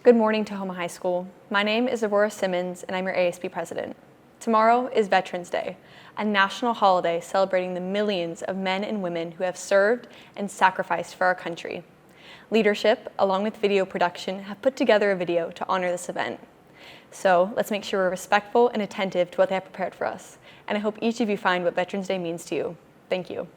Good morning, Tahoma High School. My name is Aurora Simmons, and I'm your ASB president. Tomorrow is Veterans Day, a national holiday celebrating the millions of men and women who have served and sacrificed for our country. Leadership, along with video production, have put together a video to honor this event. So let's make sure we're respectful and attentive to what they have prepared for us. And I hope each of you find what Veterans Day means to you. Thank you.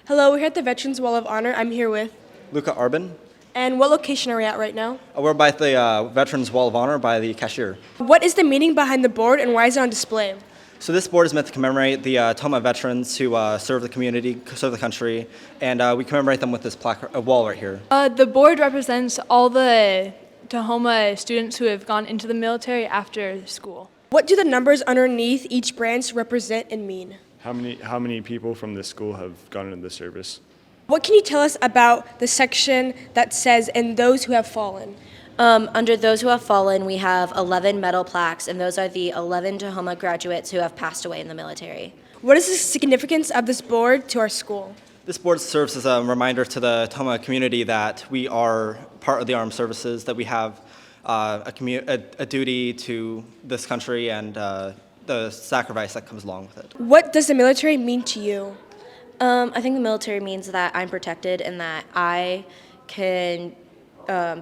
Hello, we're here at the Veterans Wall of Honor. I'm here with. Luca Arbin. And what location are we at right now? We're by the Veterans Wall of Honor by the cashier. What is the meaning behind the board and why is it on display? So this board is meant to commemorate the Tahoma veterans who serve the community, serve the country, and we commemorate them with this wall right here. The board represents all the Tahoma students who have gone into the military after school. What do the numbers underneath each branch represent and mean? How many people from this school have gone into the service? What can you tell us about the section that says, "and those who have fallen"? Under those who have fallen, we have 11 medal plaques, and those are the 11 Tahoma graduates who have passed away in the military. What is the significance of this board to our school? This board serves as a reminder to the Tahoma community that we are part of the armed services, that we have a duty to this country and the sacrifice that comes along with it. What does the military mean to you? I think the military means that I'm protected and that I can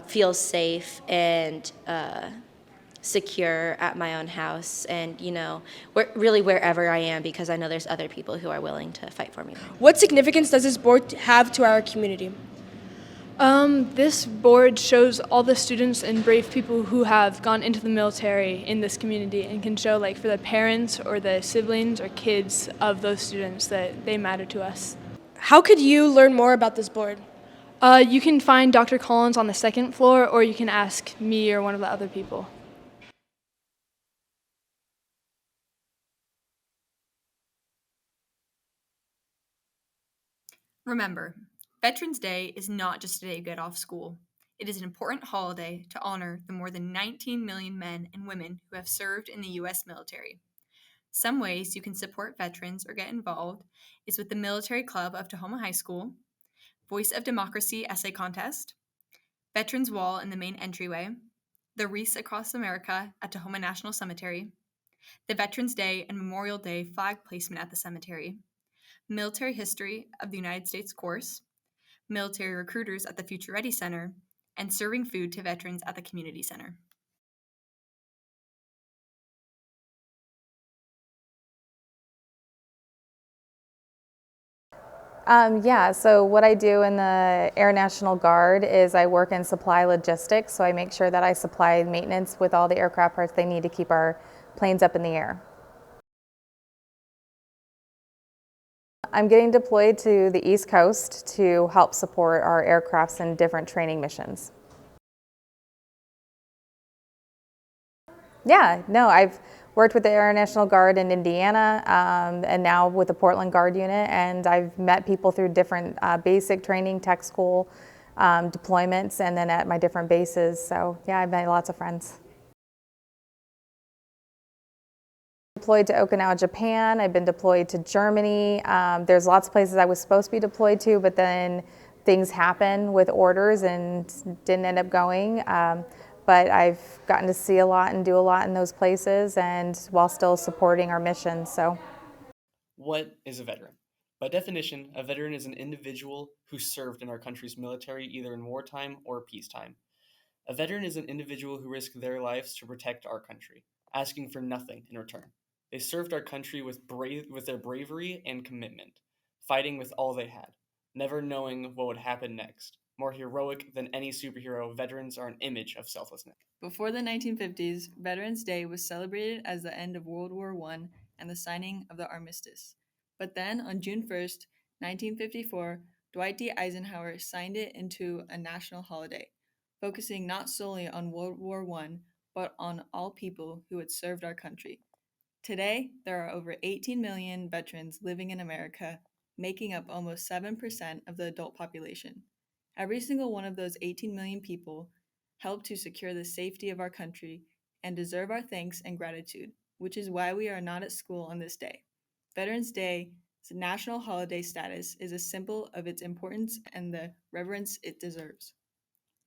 feel safe and secure at my own house and, really wherever I am, because I know there's other people who are willing to fight for me. What significance does this board have to our community? This board shows all the students and brave people who have gone into the military in this community and can show, for the parents or the siblings or kids of those students that they matter to us. How could you learn more about this board? You can find Dr. Collins on the second floor, or you can ask me or one of the other people. Remember, Veterans Day is not just a day you get off school. It is an important holiday to honor the more than 19 million men and women who have served in the U.S. military. Some ways you can support veterans or get involved is with the Military Club of Tahoma High School, Voice of Democracy Essay Contest, Veterans Wall in the main entryway, the Wreaths Across America at Tahoma National Cemetery, the Veterans Day and Memorial Day flag placement at the cemetery, Military History of the United States course, military recruiters at the Future Ready Center, and serving food to veterans at the community center. So what I do in the Air National Guard is I work in supply logistics, so I make sure that I supply maintenance with all the aircraft parts they need to keep our planes up in the air. I'm getting deployed to the East Coast to help support our aircrafts in different training missions. I've worked with the Air National Guard in Indiana and now with the Portland Guard Unit, and I've met people through different basic training, tech school, deployments, and then at my different bases. So yeah, I've made lots of friends. Deployed to Okinawa, Japan. I've been deployed to Germany. There's lots of places I was supposed to be deployed to, but then things happen with orders and didn't end up going. But I've gotten to see a lot and do a lot in those places, and while still supporting our mission. So, what is a veteran? By definition, a veteran is an individual who served in our country's military either in wartime or peacetime. A veteran is an individual who risked their lives to protect our country, asking for nothing in return. They served our country with their bravery and commitment, fighting with all they had, never knowing what would happen next. More heroic than any superhero, veterans are an image of selflessness. Before the 1950s, Veterans Day was celebrated as the end of World War I and the signing of the armistice. But then, on June 1st, 1954, Dwight D. Eisenhower signed it into a national holiday, focusing not solely on World War I, but on all people who had served our country. Today, there are over 18 million veterans living in America, making up almost 7% of the adult population. Every single one of those 18 million people helped to secure the safety of our country and deserve our thanks and gratitude, which is why we are not at school on this day. Veterans Day's national holiday status is a symbol of its importance and the reverence it deserves.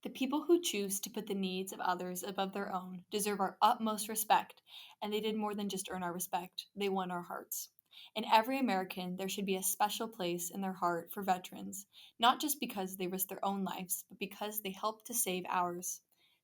The people who choose to put the needs of others above their own deserve our utmost respect, and they did more than just earn our respect, they won our hearts. In every American, there should be a special place in their heart for veterans, not just because they risked their own lives, but because they helped to save ours.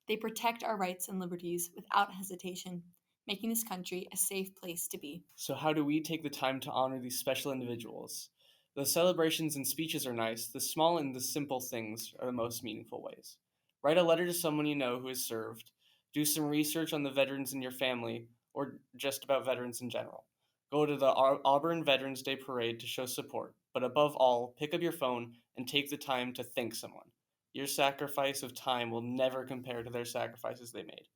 They protect our rights and liberties without hesitation, making this country a safe place to be. So, how do we take the time to honor these special individuals? The celebrations and speeches are nice, the small and the simple things are the most meaningful ways. Write a letter to someone you know who has served. Do some research on the veterans in your family, or just about veterans in general. Go to the Auburn Veterans Day Parade to show support, but above all, pick up your phone and take the time to thank someone. Your sacrifice of time will never compare to their sacrifices they made.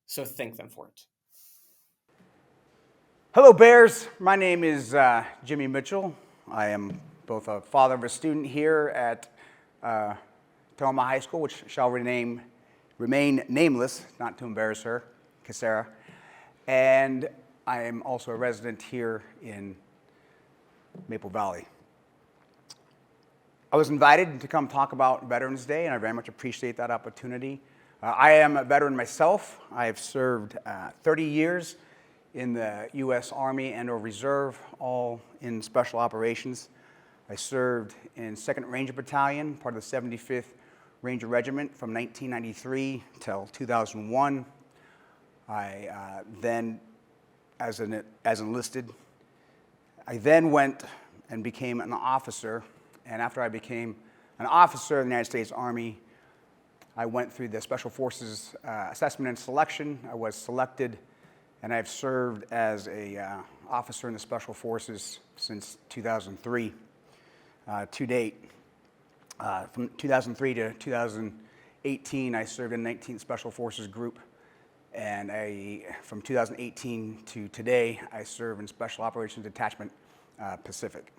So thank them for it. Hello, Bears. My name is Jimmy Mitchell. I am both a father of a student here at Tahoma High School, which shall remain nameless, not to embarrass her, Casera. And I am also a resident here in Maple Valley. I was invited to come talk about Veterans Day, and I very much appreciate that opportunity. I am a veteran myself. I have served 30 years in the U.S. Army and/or Reserve, all in special operations. I served in 2nd Ranger Battalion, part of the 75th Ranger Regiment from 1993 till 2001. I then, as enlisted, I then went and became an officer. And after I became an officer in the United States Army, I went through the Special Forces assessment and selection. I was selected, and I've served as an officer in the Special Forces since 2003 to date. From 2003 to 2018, I served in 19th Special Forces Group, and from 2018 to today, I serve in Special Operations Detachment Pacific.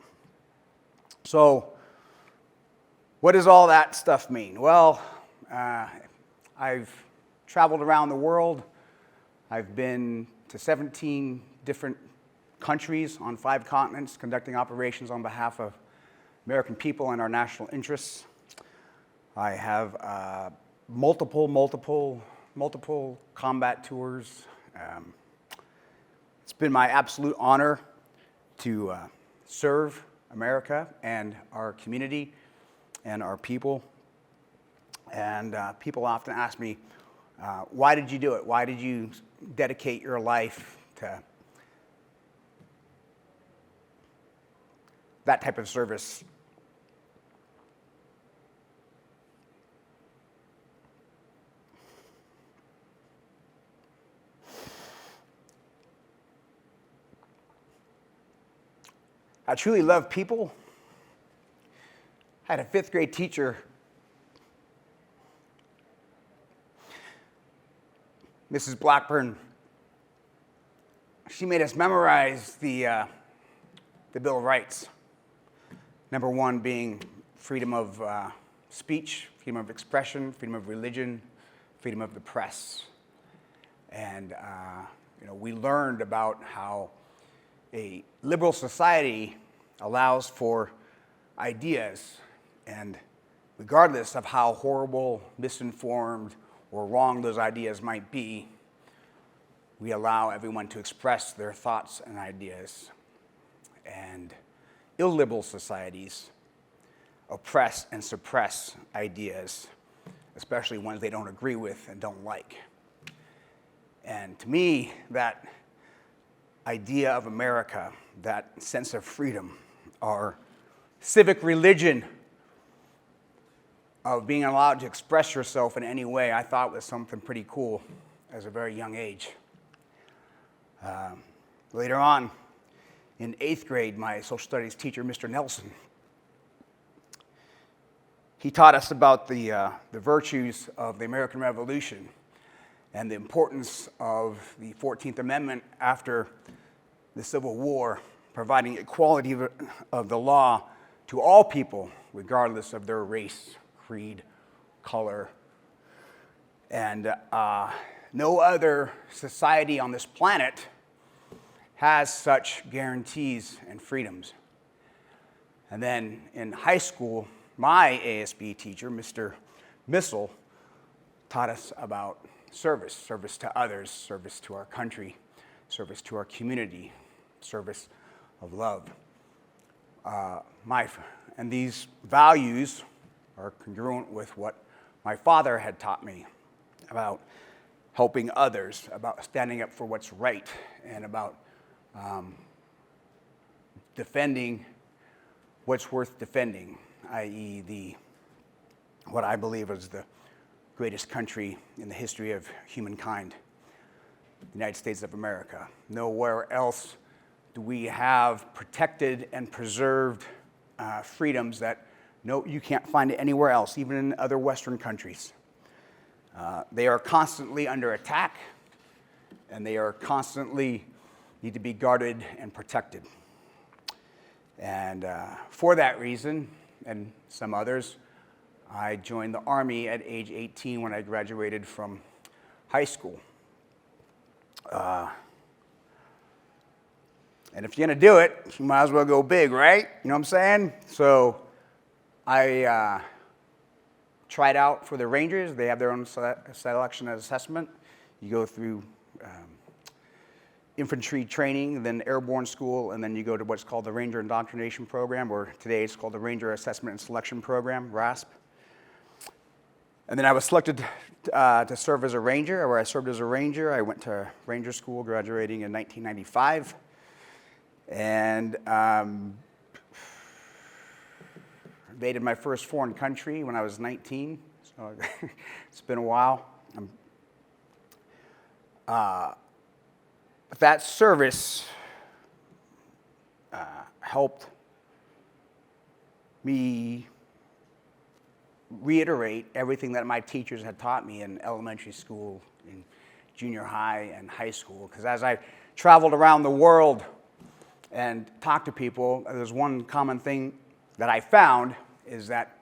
So, what does all that stuff mean? Well, I've traveled around the world. I've been to 17 different countries on 5 continents, conducting operations on behalf of American people and our national interests. I have multiple combat tours. It's been my absolute honor to serve America and our community and our people. And people often ask me, why did you do it? Why did you dedicate your life to that type of service? I truly love people. I had a 5th grade teacher, Mrs. Blackburn. She made us memorize the Bill of Rights. Number 1 being freedom of speech, freedom of expression, freedom of religion, freedom of the press. And we learned about how a liberal society allows for ideas, and regardless of how horrible, misinformed, or wrong those ideas might be, we allow everyone to express their thoughts and ideas. And illiberal societies oppress and suppress ideas, especially ones they don't agree with and don't like. And to me, that idea of America, that sense of freedom, our civic religion of being allowed to express yourself in any way, I thought was something pretty cool as a very young age. Later on, in 8th grade, my social studies teacher, Mr. Nelson, he taught us about the virtues of the American Revolution and the importance of the 14th Amendment after the Civil War providing equality of the law to all people, regardless of their race, creed, color. And no other society on this planet has such guarantees and freedoms. And then in high school, my ASB teacher, Mr. Missel, taught us about service to others, service to our country, service to our community, service of love. And these values are congruent with what my father had taught me about helping others, about standing up for what's right, and about defending what's worth defending, i.e. what I believe is the greatest country in the history of humankind, the United States of America. Nowhere else do we have protected and preserved freedoms that you can't find it anywhere else, even in other Western countries. They are constantly under attack, and they are constantly need to be guarded and protected. And for that reason, and some others, I joined the Army at age 18 when I graduated from high school. And if you're going to do it, you might as well go big, right? You know what I'm saying? So I tried out for the Rangers. They have their own selection and assessment. You go through infantry training, then airborne school, and then you go to what's called the Ranger Indoctrination Program, or today it's called the Ranger Assessment and Selection Program, RASP. And then I was selected to serve as a Ranger, where I served as a Ranger. I went to Ranger School, graduating in 1995. And invaded my first foreign country when I was 19, so it's been a while. That service helped me reiterate everything that my teachers had taught me in elementary school, in junior high, and high school. Because as I traveled around the world and talked to people, there's one common thing that I found is that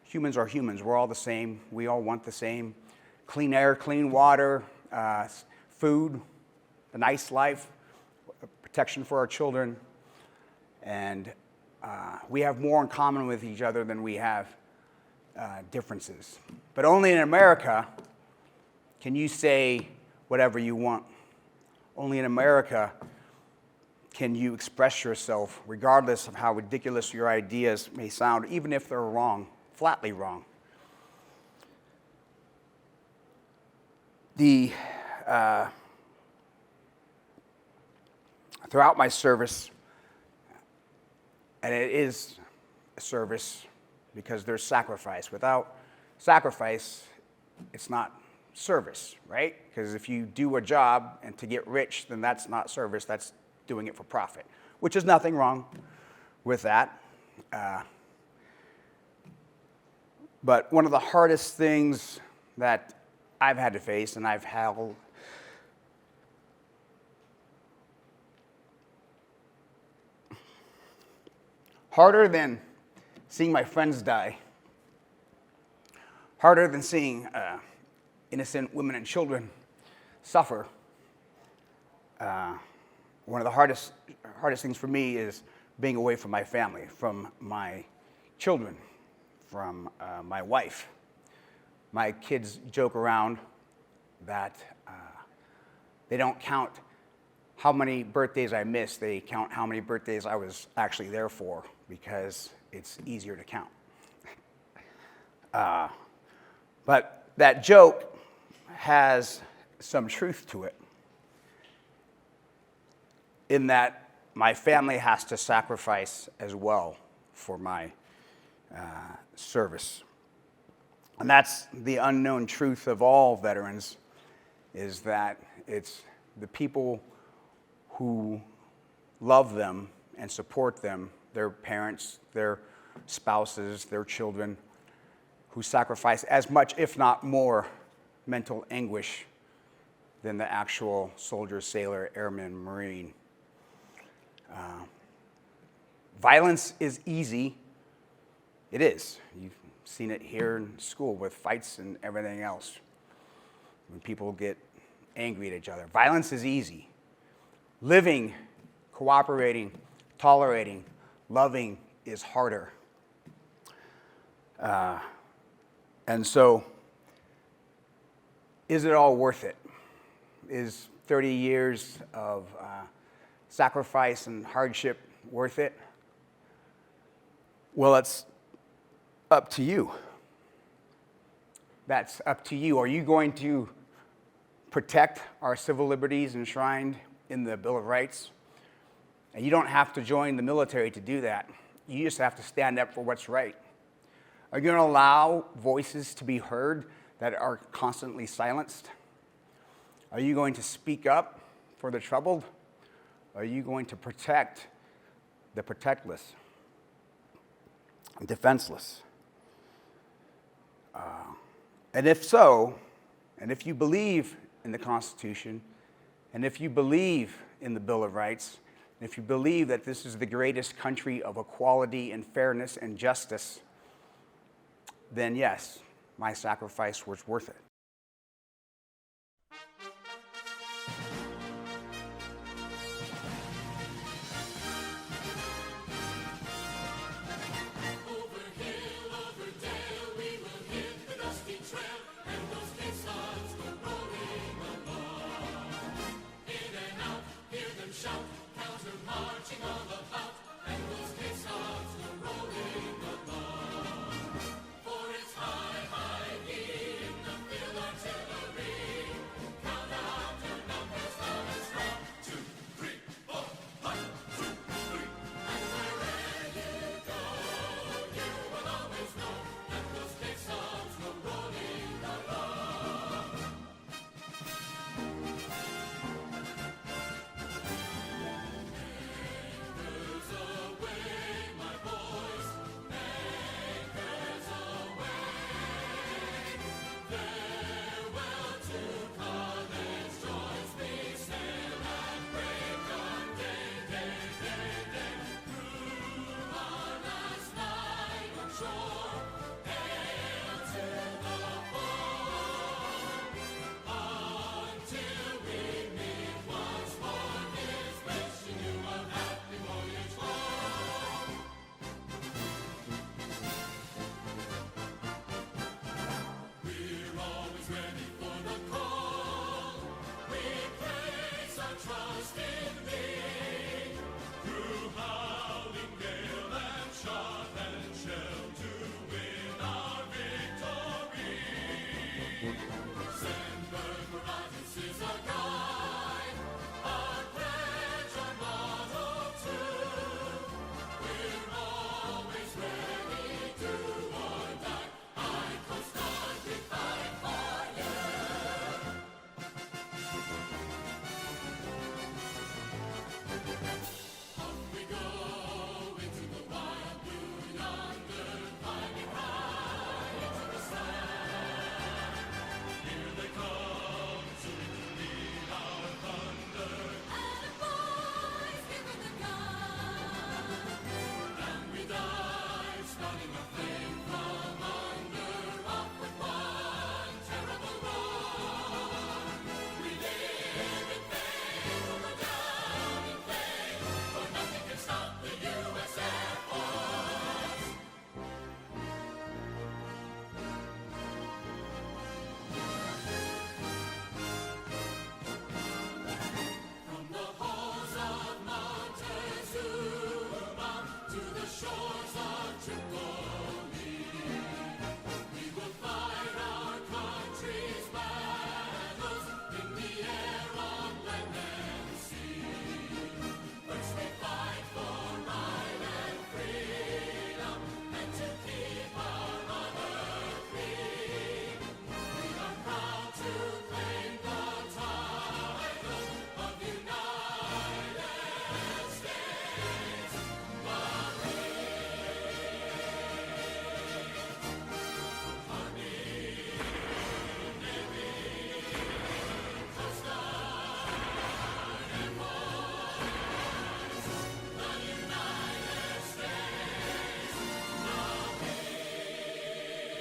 humans are humans. We're all the same. We all want the same clean air, clean water, food, a nice life, protection for our children. And we have more in common with each other than we have differences. But only in America can you say whatever you want. Only in America can you express yourself, regardless of how ridiculous your ideas may sound, even if they're wrong, flatly wrong. Throughout my service, and it is a service because there's sacrifice. Without sacrifice, it's not service, right? Because if you do a job and to get rich, then that's not service, that's doing it for profit, which is nothing wrong with that. But one of the hardest things that I've had to face, and I've held harder than seeing my friends die, harder than seeing innocent women and children suffer. One of the hardest things for me is being away from my family, from my children, from my wife. My kids joke around that they don't count how many birthdays I missed, they count how many birthdays I was actually there for, because it's easier to count. But that joke has some truth to it, in that my family has to sacrifice as well for my service. And that's the unknown truth of all veterans, is that it's the people who love them and support them, their parents, their spouses, their children, who sacrifice as much, if not more, mental anguish than the actual soldier, sailor, airman, Marine. Violence is easy. It is. You've seen it here in school with fights and everything else. When people get angry at each other. Violence is easy. Living, cooperating, tolerating, loving is harder. And so, is it all worth it? Is 30 years of sacrifice and hardship worth it? Well, it's up to you. That's up to you. Are you going to protect our civil liberties enshrined in the Bill of Rights? And you don't have to join the military to do that. You just have to stand up for what's right. Are you going to allow voices to be heard that are constantly silenced? Are you going to speak up for the troubled? Are you going to protect the protectless, defenseless? And if so, and if you believe in the Constitution, and if you believe in the Bill of Rights, and if you believe that this is the greatest country of equality and fairness and justice, then yes, my sacrifice was worth it.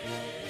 Day.